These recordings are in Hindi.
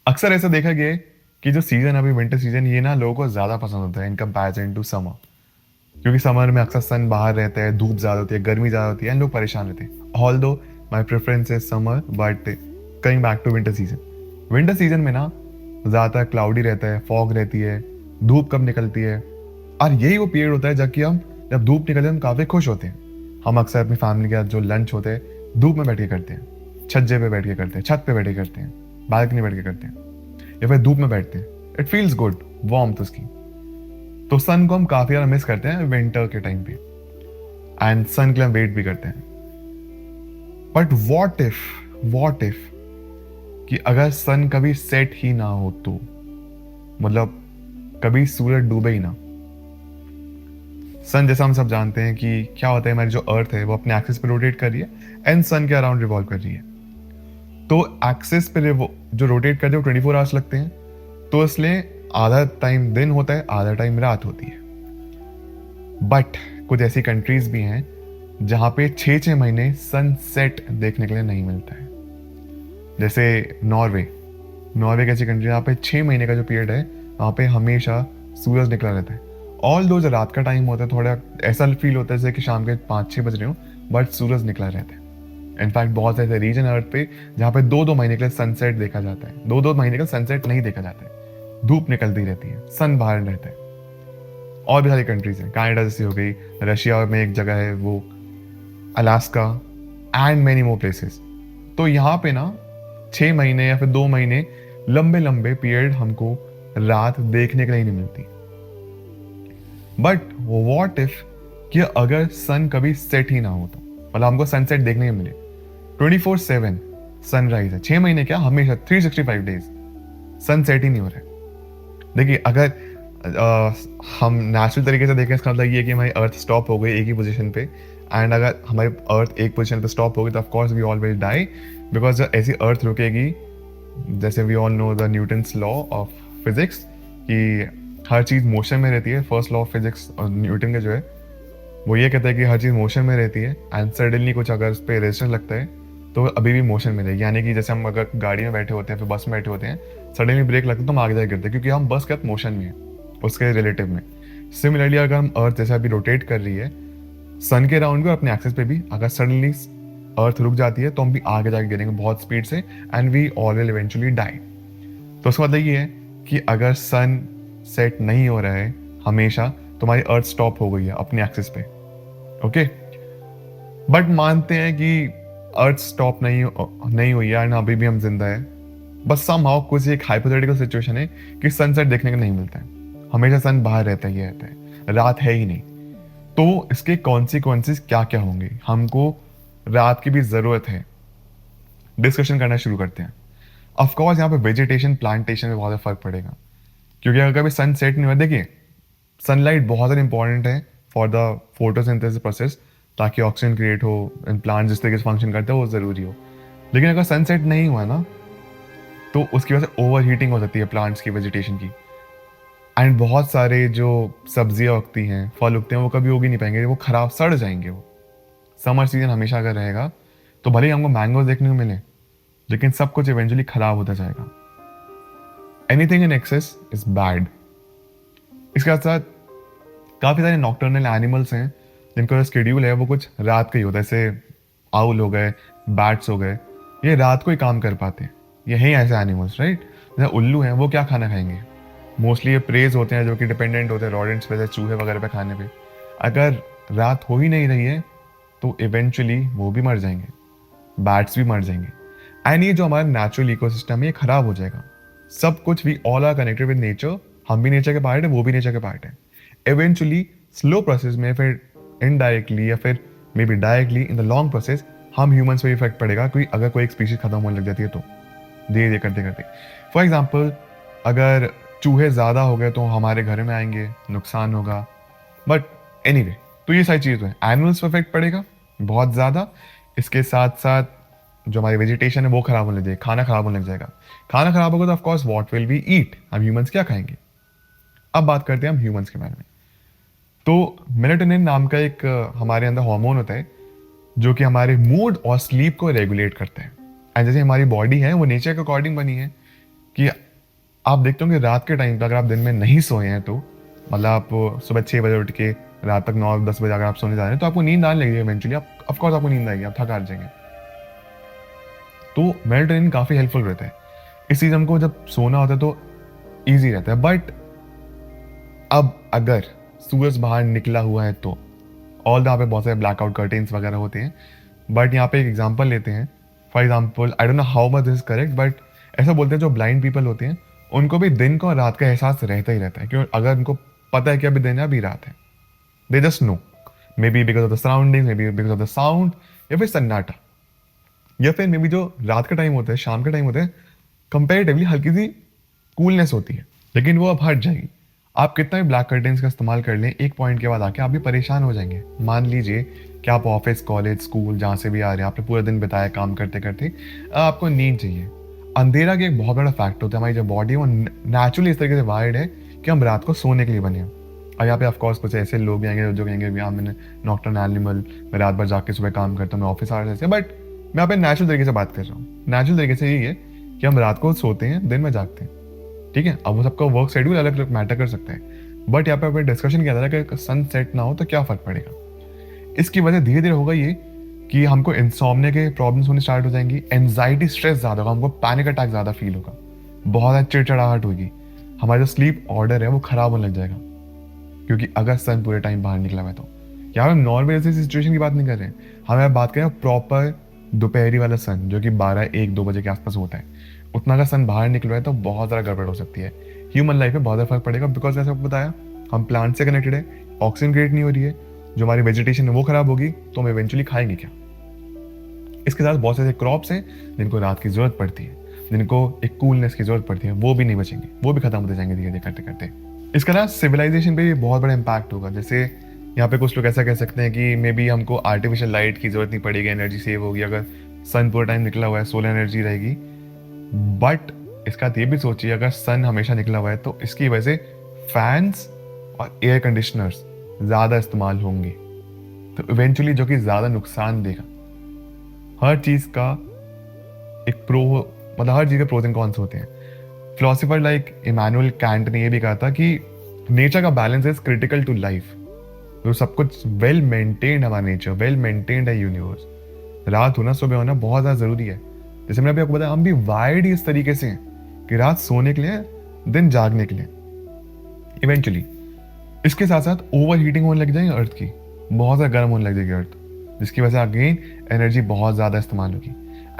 अक्सर ऐसा देखा गया है कि जो सीजन अभी विंटर सीजन ये ना लोगों को ज्यादा पसंद होता है इन कंपैरिजन टू समर, क्योंकि समर में अक्सर सन बाहर रहता है, धूप ज्यादा होती है, गर्मी ज्यादा होती है एंड लोग परेशान रहते हैं। Although my preference is summer, but coming back to winter season, winter season में ना ज्यादातर क्लाउडी रहता है, फॉग रहती है, धूप कब निकलती है। और यही वो पीरियड होता है जबकि हम जब धूप निकलती है हम काफी खुश होते हैं। हम अक्सर अपनी फैमिली के साथ जो लंच होते हैं धूप में बैठ के करते हैं, छज्जे पे बैठ के करते हैं, छत पे बैठ के करते हैं, बालकनी बैठ के करते हैं, या फिर धूप में बैठते हैं। इट फील्स गुड, वार्मथ उसकी। तो सन को हम काफी ज्यादा मिस करते हैं विंटर के टाइम पे, एंड सन के लिए हम वेट भी करते हैं। बट वॉट इफ कि अगर सन कभी सेट ही ना हो तो, मतलब कभी सूरज डूबे ही ना। सन जैसा हम सब जानते हैं कि क्या होता है, हमारी जो अर्थ है वो अपने एक्सिस पे रोटेट कर रही है एंड सन के अराउंड रिवॉल्व कर रही है। तो एक्सिस पे जो रोटेट करते हैं वो 24 आवर्स लगते हैं, तो इसलिए आधा टाइम दिन होता है, आधा टाइम रात होती है। बट कुछ ऐसी कंट्रीज भी हैं जहां पे 6-6 महीने सनसेट देखने के लिए नहीं मिलता है, जैसे नॉर्वे। नॉर्वे की ऐसी कंट्री जहाँ पे 6 महीने का जो पीरियड है वहाँ पे हमेशा सूरज निकला रहता है। ऑल दो जो रात का टाइम होता है थोड़ा ऐसा फील होता है जैसे कि शाम के 5-6 बज रहे हो, बट सूरज निकला रहता है। इनफैक्ट बहुत ऐसे रीजन अर्थ पे जहाँ पे 2-2 महीने के लिए सनसेट देखा जाता है, 2-2 महीने का सनसेट नहीं देखा जाता है, धूप निकलती रहती है, सन बाहर रहता है। और भी सारी कंट्रीज हैं, कनाडा जैसी हो गई, रशिया में एक जगह है वो Alaska, and many more places. तो यहाँ पे ना 6 महीने या फिर 2 महीने लंबे लंबे पीरियड हमको रात देखने के लिए नहीं मिलती। बट वॉट इफ कि अगर सन कभी सेट ही ना हो तो, मतलब हमको सनसेट देखने को मिले 24/7 सनराइज है, 6 महीने क्या हमेशा 365 डेज सनसेट ही नहीं हो रहा है। देखिए अगर हम नेचुरल तरीके से देखें इसका मतलब ये कि हमारी अर्थ स्टॉप हो गई एक ही पोजीशन पे, एंड अगर हमारी अर्थ एक पोजीशन पे स्टॉप हो गई तो of course we all will die, because ऐसी अर्थ रुकेगी, जैसे we all know the Newton's law of physics कि हर चीज़ मोशन में रहती है। First law of physics Newton का जो है वो ये कहता है कि हर चीज़ मोशन में रहती है, एंड सडनली कुछ अगर उस पर रेजिस्टेंस लगता है तो अभी भी मोशन में रहेगी। यानी कि जैसे हम अगर गाड़ी में बैठे होते हैं फिर बस में बैठे होते हैं, सडनली ब्रेक लगता है तो हम आगे जाके गिरते हैं क्योंकि हम बस के साथ मोशन में है उसके रिलेटिव में। सिमिलरली अगर हम अर्थ जैसे अभी रोटेट कर रही है सन के अराउंड भी और अपने एक्सिस पे भी, अगर सडनली अर्थ रुक जाती है तो हम भी आगे जाके गिरेंगे बहुत स्पीड से, and we all will eventually die. तो उसका मतलब ये है कि अगर सन सेट नहीं हो रहा है हमेशा तो हमारी अर्थ स्टॉप हो गई है अपने एक्सिस पे। ओके, बट मानते हैं कि अर्थ स्टॉप नहीं हुई है एंड अभी भी हम जिंदा है। बस समहाउ कुछ एक हाइपोथेटिकल सिचुएशन है कि सनसेट देखने को नहीं मिलता है, हमेशा सन बाहर रहता ही रहता है, रात है ही नहीं। तो इसके कॉन्सिक्वेंसेस क्या क्या होंगे, हमको रात की भी जरूरत है। डिस्कशन करना शुरू करते हैं। ऑफ कोर्स यहाँ पे वेजिटेशन प्लांटेशन में बहुत फर्क पड़ेगा, क्योंकि अगर कभी सन सेट नहीं हुआ, देखिए सनलाइट बहुत ज़्यादा इंपॉर्टेंट है फॉर द फोटोसिंथेसिस प्रोसेस, ताकि ऑक्सीजन क्रिएट हो एंड प्लांट जिस तरीके से फंक्शन करते हैं वो ज़रूरी हो। लेकिन अगर सनसेट नहीं हुआ ना तो उसकी वजह से ओवर हीटिंग हो सकती है प्लांट्स की, वेजिटेशन की, एंड बहुत सारे जो सब्जियां उगती हैं, फल उगते हैं, वो कभी उग ही नहीं पाएंगे, वो खराब सड़ जाएंगे। वो समर सीजन हमेशा अगर रहेगा तो भले ही हमको मैंगोज देखने को मिले लेकिन सब कुछ इवेंचुअली खराब होता जाएगा। Anything in excess is bad. इसके साथ साथ काफ़ी सारे नॉक्टर्नल एनिमल्स हैं जिनका जो स्केड्यूल है वो कुछ रात का ही होता है, जैसे आउल हो गए, बैट्स हो गए, ये रात को ही काम कर पाते हैं। ये हैं ऐसे एनिमल्स, राइट। जैसे उल्लू हैं, वो क्या खाना खाएंगे, मोस्टली ये प्रेज होते हैं जो कि डिपेंडेंट होते हैं रॉडेंट्स पे, जैसे चूहे वगैरह पे खाने पे। अगर रात हो ही नहीं रही है तो इवेंचुअली वो भी मर जाएंगे, बैट्स भी मर जाएंगे, एंड ये जो हमारा नेचुरल इकोसिस्टम है ये खराब हो जाएगा। सब कुछ, we all are connected with nature, हम भी नेचर के पार्ट है, वो भी नेचर के पार्ट है। इवेंचुअली स्लो प्रोसेस में, फिर इनडायरेक्टली या फिर may be directly in the long process हम ह्यूमंस पे इफेक्ट पड़ेगा, कोई अगर कोई एक स्पीशीज खत्म होने लग जाती है तो धीरे धीरे करते करते। फॉर एग्जाम्पल अगर चूहे ज़्यादा हो गए तो हमारे घर में आएंगे, नुकसान होगा। बट एनीवे, तो ये सारी चीज़ें हैं, एनिमल्स पे इफेक्ट पड़ेगा बहुत ज़्यादा। इसके साथ साथ जो हमारी वेजिटेशन है वो खराब होने लग जाएगी, खाना खराब होने लग जाएगा। खाना खराब होगा तो of course what will we eat, हम ह्यूमंस क्या खाएंगे। अब बात करते हैं हम ह्यूमंस के बारे में। तो मेलाटोनिन नाम का एक हमारे अंदर हार्मोन होता है जो कि हमारे मूड और स्लीप को रेगुलेट करता है। एंड जैसे हमारी बॉडी है वो नेचर के अकॉर्डिंग बनी है कि आप देखते होंगे रात के टाइम पे अगर आप दिन में नहीं सोए हैं, तो मतलब आप सुबह 6 बजे उठ के रात तक 9-10 बजे अगर आप सोने जा रहे हैं, तो आपको नींद आने लगेगी इवेंचुअली। आप ऑफकोर्स आपको नींद आएगी, आप थक हार जाएंगे। तो मेडिटेशन काफ़ी हेल्पफुल रहता है। इस चीज़ हमको जब सोना होता है तो ईजी रहता है। बट अब अगर सूरज बाहर निकला हुआ है तो ऑल यहाँ पे बहुत सारे ब्लैकआउट कर्टेन्स वगैरह होते हैं। बट यहाँ पे एक एग्जांपल लेते हैं। For example, I don't know how much this correct, but ऐसा बोलते हैं जो ब्लाइंड पीपल होते हैं उनको भी दिन का और रात का एहसास रहता ही रहता है। क्यों? अगर उनको पता है कि अभी दिन है अभी रात है, they just know, maybe because of the surrounding, maybe because of the sound, या फिर सन्नाटा, या फिर मे बी जो रात का टाइम होता है, शाम का टाइम होता है, कंपेरेटिवली हल्की सी कूलनेस होती है। लेकिन वो अब हट जाएगी। आप कितना भी ब्लैक कर्टेन्स का इस्तेमाल कर लें, एक पॉइंट के बाद आके आप भी परेशान हो जाएंगे। मान लीजिए कि आप ऑफिस, कॉलेज, स्कूल जहाँ से भी आ रहे हैं, आपने पूरा दिन बिताया काम करते करते, आपको नींद चाहिए। अंधेरा का एक बहुत बड़ा फैक्ट होता है, हमारी जो बॉडी है वो नेचुरली इस तरीके से वायर्ड है कि हम रात को सोने के लिए बने हैं। और यहाँ पे ऑफकोर्स कुछ ऐसे लोग भी आएंगे जो कहेंगे भैया मैंने नॉक्टर्न एनिमल, मैं रात भर जाके सुबह काम करता हूँ, मैं ऑफिस आवर्स ऐसे। बट मैं यहाँ पे नेचुरल तरीके से बात कर रहा हूँ। नेचुरल तरीके से यही है कि हम रात को सोते हैं, दिन में जागते हैं। ठीक है, अब वो सबका वर्क शेड्यूल अलग अलग मैटर कर सकता है। बट यहाँ पे डिस्कशन किया जा रहा है कि सन सेट ना हो तो क्या फर्क पड़ेगा। इसकी वजह धीरे धीरे होगा ये कि हमको इंसोम्निया के प्रॉब्लम्स होने स्टार्ट हो जाएंगी, एंजाइटी, स्ट्रेस ज़्यादा होगा, हमको पैनिक अटैक ज़्यादा फील होगा, बहुत ज़्यादा चिड़चिड़ाहट होगी, हमारा जो स्लीप ऑर्डर है वो खराब होने लग जाएगा। क्योंकि अगर सन पूरे टाइम बाहर निकला हुआ है तो यहाँ हम नॉर्मल ऐसी सिचुएशन की बात नहीं कर रहे हैं, हम यहाँ बात करें प्रॉपर दोपहरी वाला सन जो कि 12-1-2 बजे के आसपास होता है। उतना का सन बाहर निकल रहा है तो बहुत ज़्यादा गड़बड़ हो सकती है, ह्यूमन लाइफ में बहुत ज़्यादा फर्क पड़ेगा। बिकॉज जैसे आपको बताया, हम प्लांट से कनेक्टेड है, ऑक्सीजन क्रिएट नहीं हो रही है, जो हमारी वेजिटेशन है वो खराब होगी, तो हम इवेंचुअली खाएंगे क्या। इसके साथ बहुत सारे क्रॉप्स हैं जिनको रात की जरूरत पड़ती है, जिनको एक कूलनेस की जरूरत पड़ती है, वो भी नहीं बचेंगे, वो भी खत्म होते जाएंगे धीरे धीरे करते करते। इसका ना सिविलाइजेशन पे भी बहुत बड़ा इम्पैक्ट होगा। जैसे यहाँ पे कुछ लोग ऐसा कह सकते हैं कि मे बी हमको आर्टिफिशियल लाइट की जरूरत नहीं पड़ेगी, एनर्जी सेव होगी अगर सन पूरा टाइम निकला हुआ है, सोलर एनर्जी रहेगी। बट इसका ये भी सोचिए, अगर सन हमेशा निकला हुआ है तो इसकी वजह से फैंस और एयर कंडीशनर्स ज़्यादा इस्तेमाल होंगे, तो इवेंचुअली जो कि ज़्यादा नुकसान देगा। हर चीज़ का एक प्रो, मतलब हर चीज़ के प्रोज एंड कॉन्स होते हैं। फिलोसोफर लाइक इमैनुअल कैंट ने यह भी कहा था कि नेचर का balance is critical to life. तो सब कुछ वेल मेंटेन्ड, हमारा नेचर वेल मेंटेन्ड है, यूनिवर्स। रात होना सुबह होना बहुत ज़्यादा ज़रूरी है। जैसे मैंने अभी आपको बताया, हम भी वायर्ड ही इस तरीके से हैं कि रात सोने के लिए, दिन जागने के लिए। इवेंचुअली इसके साथ साथ ओवर हीटिंग होने लग जाएगी अर्थ की, बहुत ज़्यादा गर्म होने लग जाएगी अर्थ, जिसकी वजह से अगेन एनर्जी बहुत ज़्यादा इस्तेमाल होगी।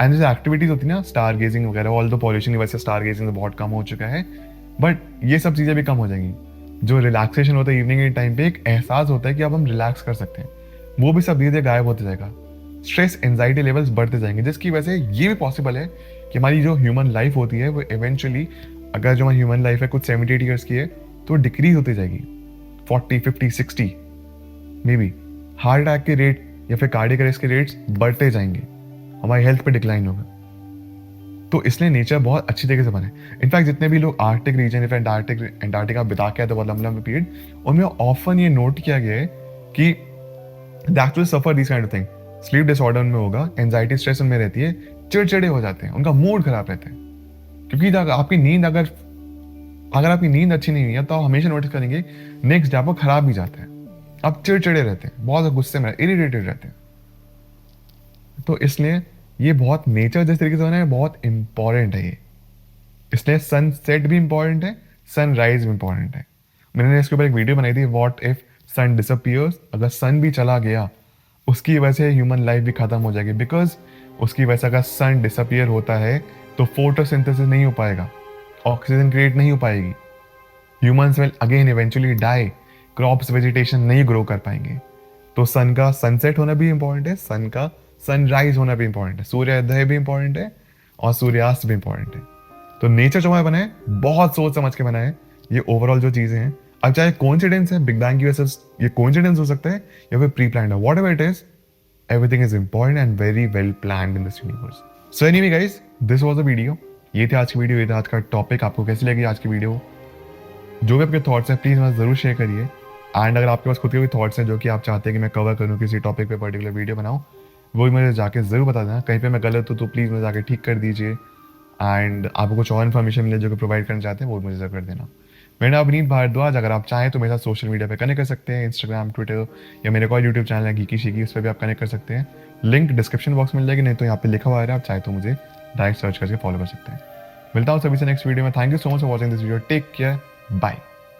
एंड जैसे एक्टिविटीज़ होती है ना, स्टार गेजिंग वगैरह, ऑल दो पॉल्यूशन की वजह से स्टार गेजिंग बहुत कम हो चुका है, बट ये सब चीज़ें भी कम हो जाएंगी। जो रिलैक्सेशन होता है इवनिंग के टाइम पे, एक एहसास होता है कि अब हम रिलैक्स कर सकते हैं, वो भी सब धीरे धीरे गायब होते जाएगा। स्ट्रेस, एंजाइटी लेवल्स बढ़ते जाएंगे, जिसकी वजह से ये भी पॉसिबल है कि हमारी जो ह्यूमन लाइफ होती है वो इवेंचुअली, अगर जो हमारी ह्यूमन लाइफ है कुछ 70-80 ईयर्स की है, तो डिक्रीज होती जाएगी 40, 50, 60 मे बी। हार्ट अटैक के रेट या फिर कार्डियक अरेस्ट के रेट्स बढ़ते जाएंगे, हमारी हेल्थ पे डिक्लाइन होगा। तो इसलिए नेचर बहुत अच्छी तरीके से बना है। इनफैक्ट जितने भी लोग आर्कटिक रीजन या फिर अंटार्कटिका बिता के आते बहुत लंबा लंबा पीरियड, उनमें ऑफन ये नोट किया गया है कि they actually suffer this kind of thing. Sleep disorder उनमें होगा, एंजाइटी, स्ट्रेस उनमें रहती है, चिड़चिड़े हो जाते हैं, उनका मूड खराब रहता है। क्योंकि आपकी नींद अगर आपकी नींद अच्छी नहीं हुई है तो आप हमेशा नोटिस करेंगे नेक्स्ट डे आपको खराब भी जाता है, आप चिड़चिड़े रहते हैं, बहुत गुस्से में, इरिटेटेड रहते हैं। तो इसलिए ये बहुत नेचर जिस तरीके से होना है बहुत इंपॉर्टेंट है ये। इसलिए सनसेट भी इंपॉर्टेंट है, सनराइज भी इंपॉर्टेंट है। मैंने इसके ऊपर एक वीडियो बनाई थी, व्हाट इफ सन डिसअपियर्स। अगर सन भी चला गया, उसकी वजह से ह्यूमन लाइफ भी खत्म हो जाएगी, बिकॉज उसकी वजह से अगर सन डिसअपियर होता है तो फोटोसिंथेसिस नहीं हो पाएगा, ऑक्सीजन क्रिएट नहीं हो पाएगी, humans will again eventually die, crops, vegetation नहीं ग्रो कर पाएंगे। तो सन का सनसेट होना भी इंपॉर्टेंट है, सन का सनराइज होना भी इंपॉर्टेंट है, सूर्योदय भी इंपॉर्टेंट है और सूर्यास्त भी इंपॉर्टेंट है। तो नेचर जो हमारे बना है बहुत सोच समझ के बना है। ये ओवरऑल जो चीजें हैं, अब चाहे कोइंसिडेंस है, बिग बैंग की वजह से ये कोइंसिडेंस हो सकता है या फिर प्री प्लान्ड है, whatever it is, everything is important and very well planned in this universe. So anyway guys, this was the video. ये थी आज की वीडियो, ये था आज का टॉपिक। आपको कैसी लगी आज की वीडियो? जो भी आपके थॉट्स हैं प्लीज मुझे जरूर शेयर करिए। एंड अगर आपके पास खुद के भी थॉट्स हैं जो कि आप चाहते हैं कि मैं कवर करूँ, किसी टॉपिक पे पर्टिकुलर वीडियो बनाऊँ, वो भी मुझे जाके ज़रूर बता देना। कहीं पे मैं गलत हूँ तो प्लीज़ मुझे जाके ठीक कर दीजिए। एंड आपको कुछ और इन्फॉर्मेशन मिले जो कि प्रोवाइड करना चाहते हैं वो मुझे ज़रूर कर देना। मेरा नाम अवनीत भारद्वाज। अगर आप चाहें तो मेरे साथ सोशल मीडिया पे कनेक्ट कर सकते हैं, इंस्टाग्राम, ट्विटर या मेरे को यूट्यूब चैनल है गीकी शीकी, उस पर भी आप कनेक्ट कर सकते हैं। लिंक डिस्क्रिप्शन बॉक्स में मिल जाएगी, नहीं तो यहाँ पे लिखा हुआ है, आप चाहे तो मुझे डायरेक्ट सर्च करके फॉलो कर सकते हैं। मिलता हूँ सभी से नेक्स्ट वीडियो में। Thank you so much for watching this video. Take care, bye.